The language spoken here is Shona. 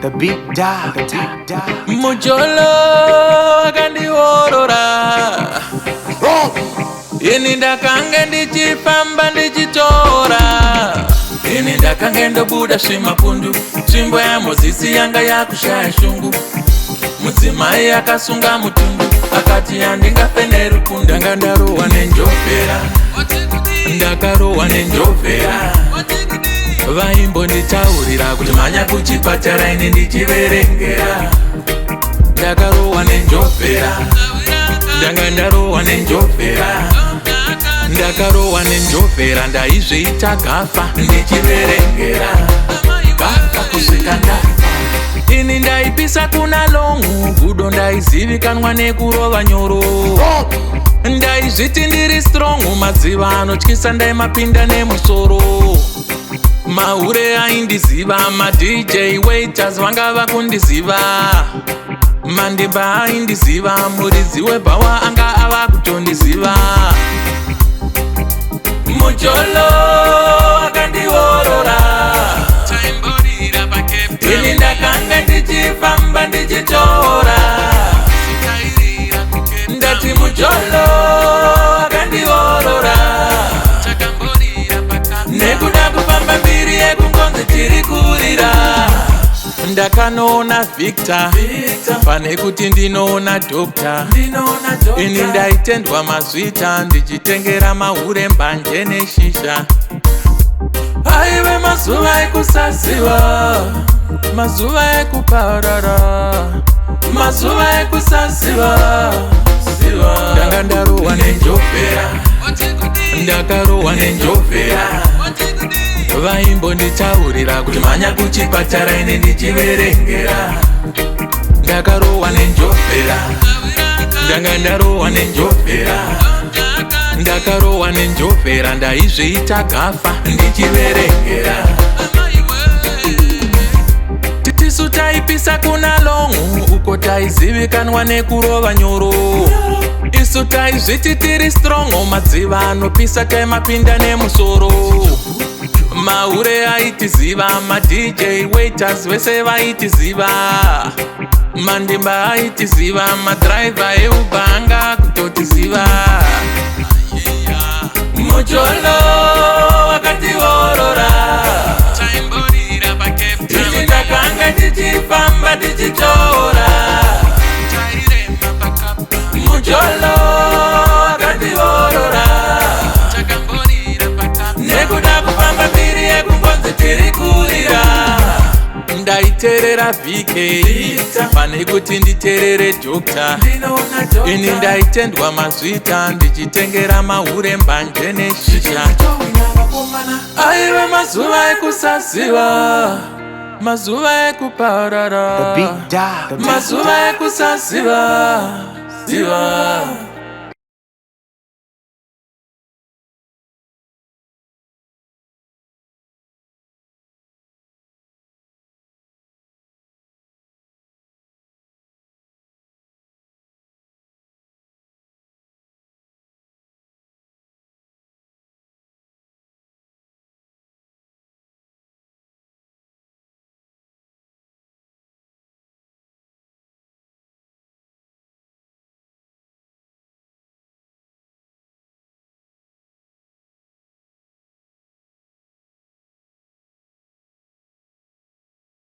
The big dog. Mujolo akandiorora ini ndakange ndichifamba ndichitora ini ndakange ndobuda svimapundu tsvimbo yaMozisi yanga yakushaya shungu mudzimai akasunga mutumbu akati handingafe nerupundu ndanga ndarohwa nenjovera ndakarohwa nenjovera vaimbonditaurira kuti mhanya kuchipatara ini ndichiverengera ndakarohwa nenjovera ndanga ndarohwa nenjovera ndakarohwa nenjovera ndaizveita gafa ndichiverengera gafa kusvika ndafa ini ndaipisa kuna longu gudo ndaizivikanwa nekurova nyoro ndaizviti ndiri strong madziva anotyisa ndaimapinda nemusoro mahure aindiziva madj waiters vanga vakundiziva mandimba aindiziva muridzi webhawa anga ava kutondiziva mujolo akandiorora ini ndakanga ndichifamba ndichitora ndati mujolo akandiorora nekuda kufamba mbiri yekungonzi tiri kurira ndakanoona Victor pane kuti ndinoona Dr. ini ndaitendwa mazvita ndichitengera mahure mbanje neshisha aive mazuva ekusaziva mazuva ekuparara mazuva ekusaziva ndanga ndarohwa nenjovera ndakarohwa nenjovera vaimbonditaurira kuti mhanya kuchipatara ini ndichiverengera ndakarohwa nenjovera ndanga ndarohwa nenjovera ndakarohwa nenjovera ndaizveita gafa ndichiverengera tisu taipisa kuna longu uko taizivikanwa nekurova nyoro isu taizviti tiri strong madziva anopisa taimapinda nemusoro mahure aitiziva madj waiters vese vaitiziva mandimba aitiziva madriver euba anga kutotiziva mujolo akatiorora ini ndakanga ndichifamba ndichitora mujolo akatiorora nekuda kufamba mbiri yekungonzi tiri kurira ndaiterera VK pane kuti nditerere Dr. ini ndaitendwa mazvita ndichitengera mahure mbanje neshisha aive mazuva ekusaziva mazuva ekuparara mazuva ekusaziva ziva